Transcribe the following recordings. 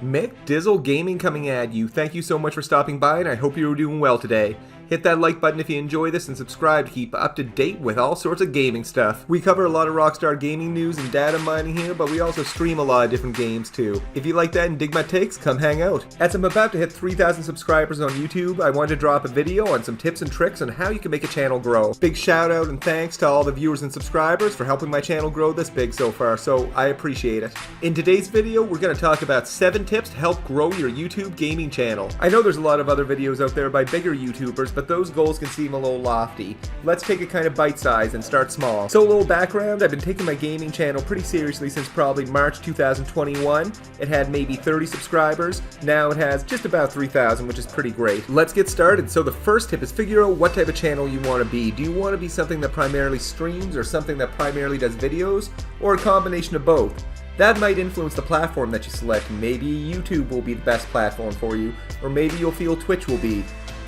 Mick Dizzle Gaming coming at you. Thank you so much for stopping by, and I hope you're doing well today. Hit that like button if you enjoy this and subscribe to keep up to date with all sorts of gaming stuff. We cover a lot of Rockstar gaming news and data mining here, but we also stream a lot of different games too. If you like that and dig my takes, come hang out. As I'm about to hit 3,000 subscribers on YouTube, I wanted to drop a video on some tips and tricks on how you can make a channel grow. Big shout out and thanks to all the viewers and subscribers for helping my channel grow this big so far, so I appreciate it. In today's video, we're going to talk about 7 tips to help grow your YouTube gaming channel. I know there's a lot of other videos out there by bigger YouTubers, but those goals can seem a little lofty. Let's take it kind of bite-sized and start small. So a little background, I've been taking my gaming channel pretty seriously since probably March 2021. It had maybe 30 subscribers. Now it has just about 3,000, which is pretty great. Let's get started. So the first tip is figure out what type of channel you want to be. Do you want to be something that primarily streams or something that primarily does videos, or a combination of both? That might influence the platform that you select. Maybe YouTube will be the best platform for you, or maybe you'll feel Twitch will be.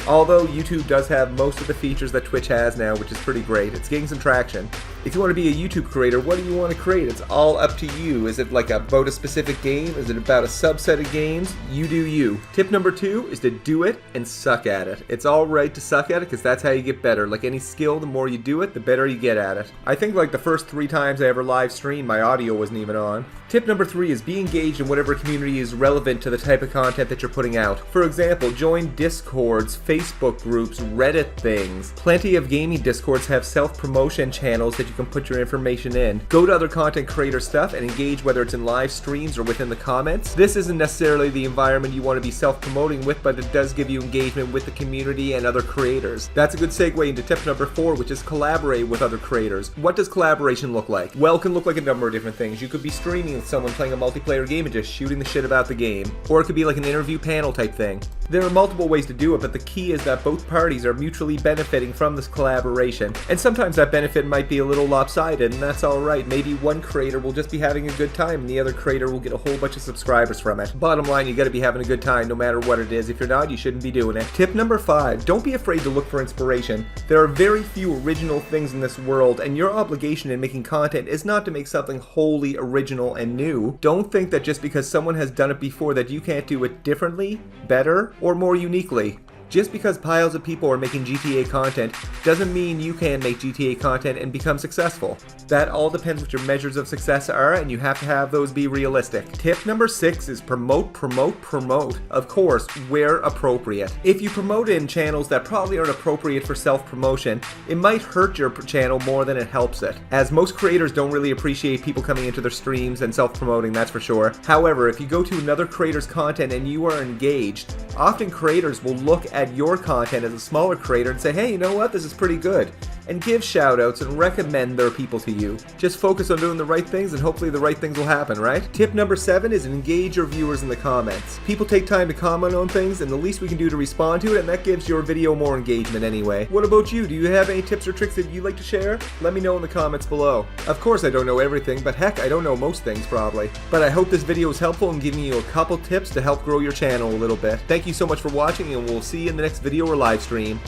Although YouTube does have most of the features that Twitch has now, which is pretty great. It's getting some traction. If you want to be a YouTube creator, what do you want to create? It's all up to you. Is it like about a specific game? Is it about a subset of games? You do you. Tip number 2 is to do it and suck at it. It's alright to suck at it because that's how you get better. Like any skill, the more you do it, the better you get at it. I think like the first 3 times I ever live streamed, my audio wasn't even on. Tip number 3 is be engaged in whatever community is relevant to the type of content that you're putting out. For example, join Discords, Facebook groups, Reddit things. Plenty of gaming Discords have self-promotion channels that you can put your information in. Go to other content creator stuff and engage, whether it's in live streams or within the comments. This isn't necessarily the environment you want to be self-promoting with, but it does give you engagement with the community and other creators. That's a good segue into tip number 4, which is collaborate with other creators. What does collaboration look like? Well, it can look like a number of different things. You could be streaming with someone playing a multiplayer game and just shooting the shit about the game. Or it could be like an interview panel type thing. There are multiple ways to do it, but the key is that both parties are mutually benefiting from this collaboration. And sometimes that benefit might be a little lopsided, and that's alright. Maybe one creator will just be having a good time and the other creator will get a whole bunch of subscribers from it. Bottom line, you gotta be having a good time no matter what it is. If you're not, you shouldn't be doing it. Tip number 5, don't be afraid to look for inspiration. There are very few original things in this world, and your obligation in making content is not to make something wholly original and new. Don't think that just because someone has done it before that you can't do it differently, better, or more uniquely. Just because piles of people are making GTA content doesn't mean you can make GTA content and become successful. That all depends what your measures of success are, and you have to have those be realistic. Tip number 6 is promote, promote, promote. Of course, where appropriate. If you promote in channels that probably aren't appropriate for self-promotion, it might hurt your channel more than it helps it. As most creators don't really appreciate people coming into their streams and self-promoting, that's for sure. However, if you go to another creator's content and you are engaged, often creators will look at your content as a smaller creator and say, hey, you know what, this is pretty good, and give shoutouts and recommend their people to you. Just focus on doing the right things and hopefully the right things will happen, right? Tip number 7 is engage your viewers in the comments. People take time to comment on things, and the least we can do to respond to it, and that gives your video more engagement anyway. What about you? Do you have any tips or tricks that you'd like to share? Let me know in the comments below. Of course I don't know everything, but heck, I don't know most things probably. But I hope this video is helpful in giving you a couple tips to help grow your channel a little bit. Thank you so much for watching, and we'll see you in the next video or live stream.